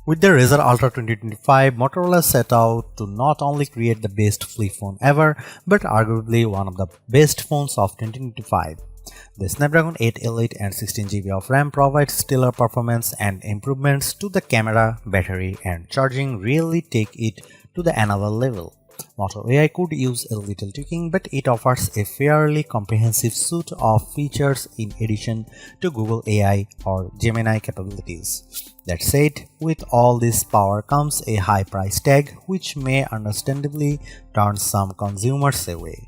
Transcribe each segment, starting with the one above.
With the Razr Ultra 2025, Motorola set out to not only create the best flip phone ever, but arguably one of the best phones of 2025. The Snapdragon 8 Elite and 16GB of RAM provide stellar performance, and improvements to the camera, battery, and charging really take it to the another level. Moto AI could use a little tweaking, but it offers a fairly comprehensive suite of features in addition to Google AI or Gemini capabilities. That said, with all this power comes a high price tag, which may understandably turn some consumers away.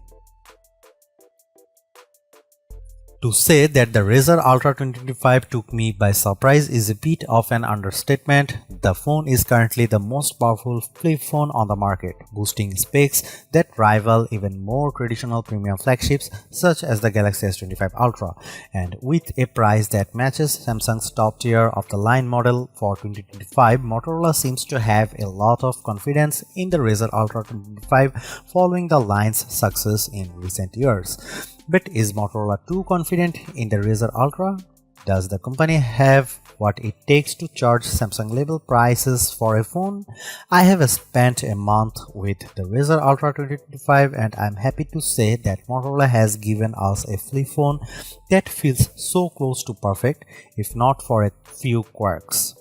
To say that the Razr Ultra 2025 took me by surprise is a bit of an understatement. The phone is currently the most powerful flip phone on the market, boasting specs that rival even more traditional premium flagships such as the Galaxy S25 Ultra, and with a price that matches Samsung's top tier of the line model for 2025, Motorola seems to have a lot of confidence in the Razr Ultra 2025 following the line's success in recent years. But is Motorola too confident in the Razr Ultra? Does the company have what it takes to charge Samsung level prices for a phone? I have spent a month with the Razr Ultra 2025 and I'm happy to say that Motorola has given us a flip phone that feels so close to perfect, if not for a few quirks.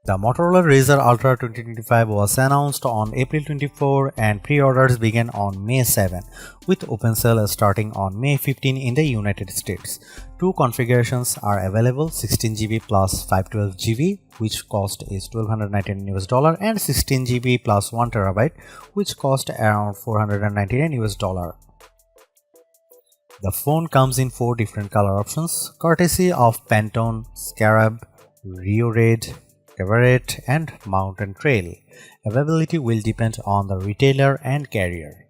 The Motorola Razr Ultra 2025 was announced on April 24 and pre-orders began on May 7, with open sale starting on May 15 in the United States. Two configurations are available: 16GB plus 512GB, which cost is $1,299 and 16GB plus 1TB, which cost around $499. The phone comes in 4 different color options, courtesy of Pantone, Scarab, Rio Red, Everett, and Mountain Trail. Availability will depend on the retailer and carrier.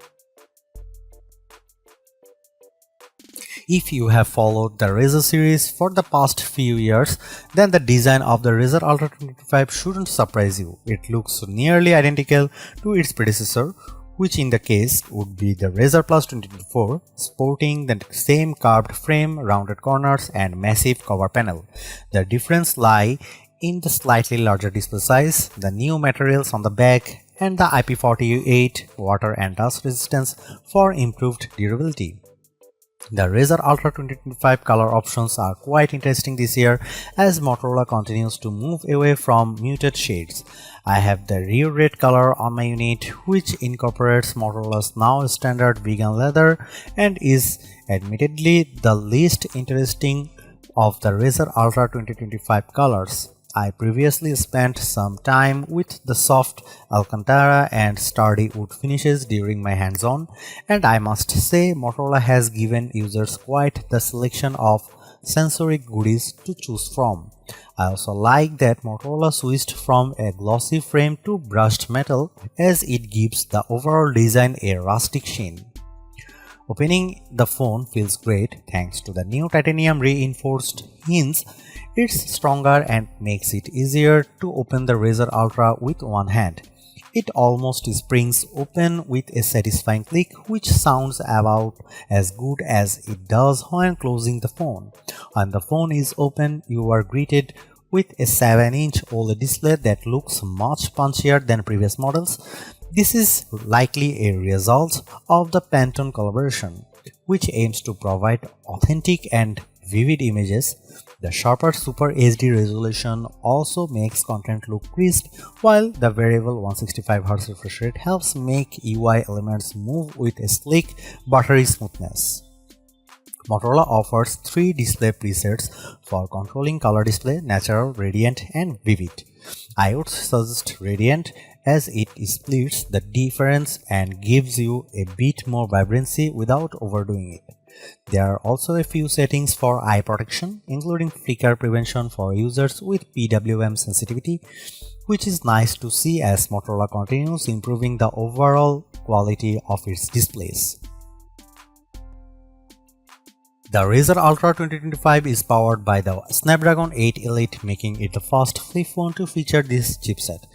If you have followed the Razr series for the past few years, then the design of the Razr Ultra 2025 shouldn't surprise you. It looks nearly identical to its predecessor, which in the case would be the Razr Plus 2024, sporting the same curved frame, rounded corners, and massive cover panel. The difference lies in the slightly larger display size, the new materials on the back, and the IP48 water and dust resistance for improved durability. The Razr Ultra 2025 color options are quite interesting this year as Motorola continues to move away from muted shades. I have the Rio Red color on my unit, which incorporates Motorola's now standard vegan leather and is admittedly the least interesting of the Razr Ultra 2025 colors. I previously spent some time with the soft Alcantara and sturdy wood finishes during my hands-on, and I must say Motorola has given users quite the selection of sensory goodies to choose from. I also like that Motorola switched from a glossy frame to brushed metal, as it gives the overall design a rustic sheen. Opening the phone feels great thanks to the new titanium reinforced hinge. It's stronger and makes it easier to open the Razr Ultra with one hand. It almost springs open with a satisfying click, which sounds about as good as it does when closing the phone. When the phone is open, you are greeted with a 7-inch OLED display that looks much punchier than previous models. This is likely a result of the Pantone collaboration, which aims to provide authentic and vivid images. The sharper Super HD resolution also makes content look crisp, while the variable 165Hz refresh rate helps make UI elements move with a sleek, buttery smoothness. Motorola offers 3 display presets for controlling color display: natural, radiant, and vivid. I would suggest radiant as it splits the difference and gives you a bit more vibrancy without overdoing it. There are also a few settings for eye protection, including flicker prevention for users with PWM sensitivity, which is nice to see as Motorola continues improving the overall quality of its displays. The Razr Ultra 2025 is powered by the Snapdragon 8 Elite, making it the first flip phone to feature this chipset.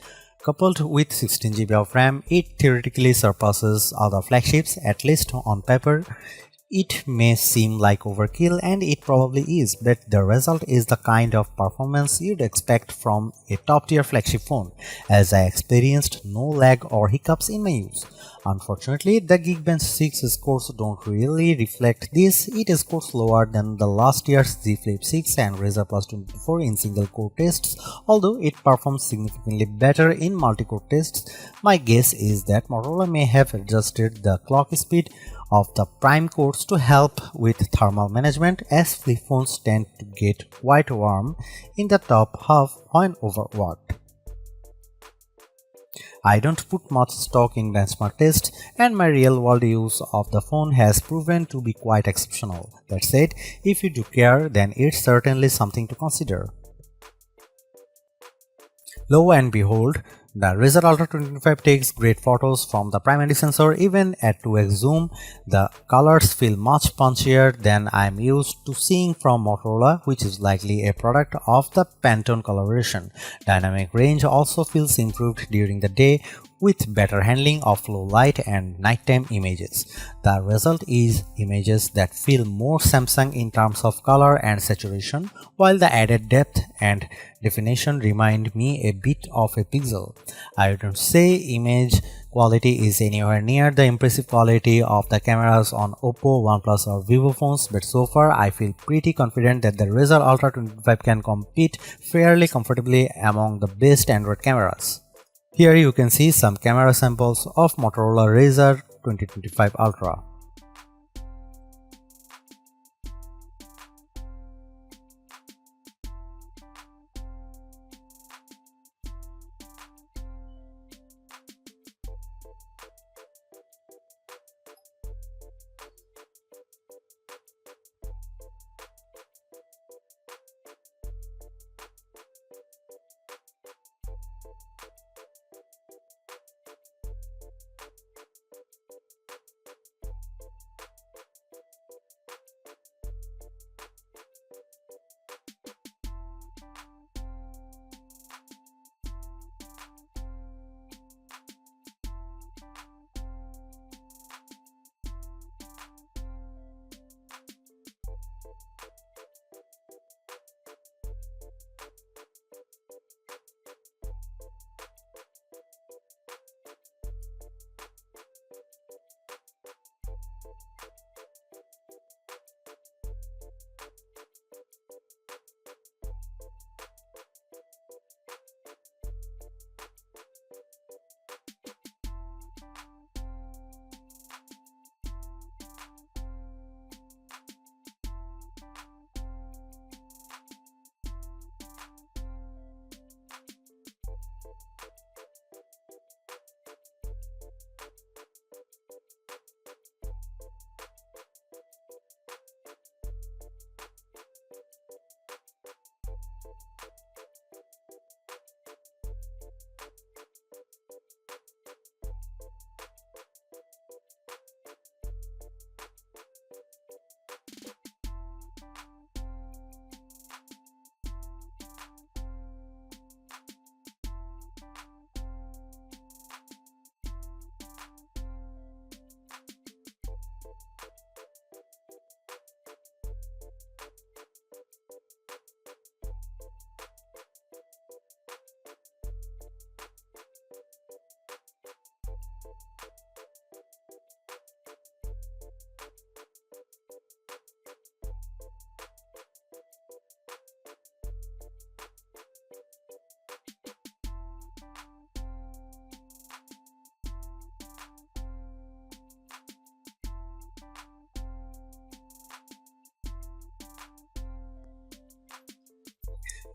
Coupled with 16GB of RAM, it theoretically surpasses other flagships, at least on paper. It may seem like overkill, and it probably is, but the result is the kind of performance you'd expect from a top-tier flagship phone, as I experienced no lag or hiccups in my use. Unfortunately, the Geekbench 6 scores don't really reflect this. It scores lower than the last year's Z Flip 6 and Razr Plus 24 in single-core tests, although it performs significantly better in multi-core tests. My guess is that Motorola may have adjusted the clock speed of the prime cores to help with thermal management, as flip phones tend to get quite warm in the top half when overworked. I don't put much stock in benchmark tests, and my real-world use of the phone has proven to be quite exceptional. That said, if you do care, then it's certainly something to consider. Lo and behold, the Razr Ultra 2025 takes great photos from the primary sensor. Even at 2x zoom, the colors feel much punchier than I'm used to seeing from Motorola, which is likely a product of the Pantone collaboration. Dynamic range also feels improved during the day, with better handling of low light and nighttime images. The result is images that feel more Samsung in terms of color and saturation, while the added depth and definition remind me a bit of a Pixel. I wouldn't say image quality is anywhere near the impressive quality of the cameras on Oppo, OnePlus or Vivo phones, but so far I feel pretty confident that the Razr Ultra 25 can compete fairly comfortably among the best Android cameras. Here you can see some camera samples of Motorola Razr 2025 Ultra.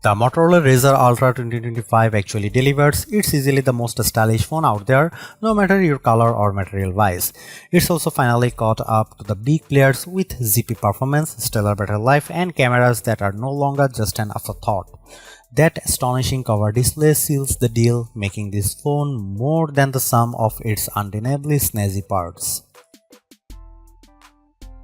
The Motorola Razr Ultra 2025 actually delivers. It's easily the most stylish phone out there, no matter your color or material wise. It's also finally caught up to the big players with zippy performance, stellar battery life, and cameras that are no longer just an afterthought. That astonishing cover display seals the deal, making this phone more than the sum of its undeniably snazzy parts.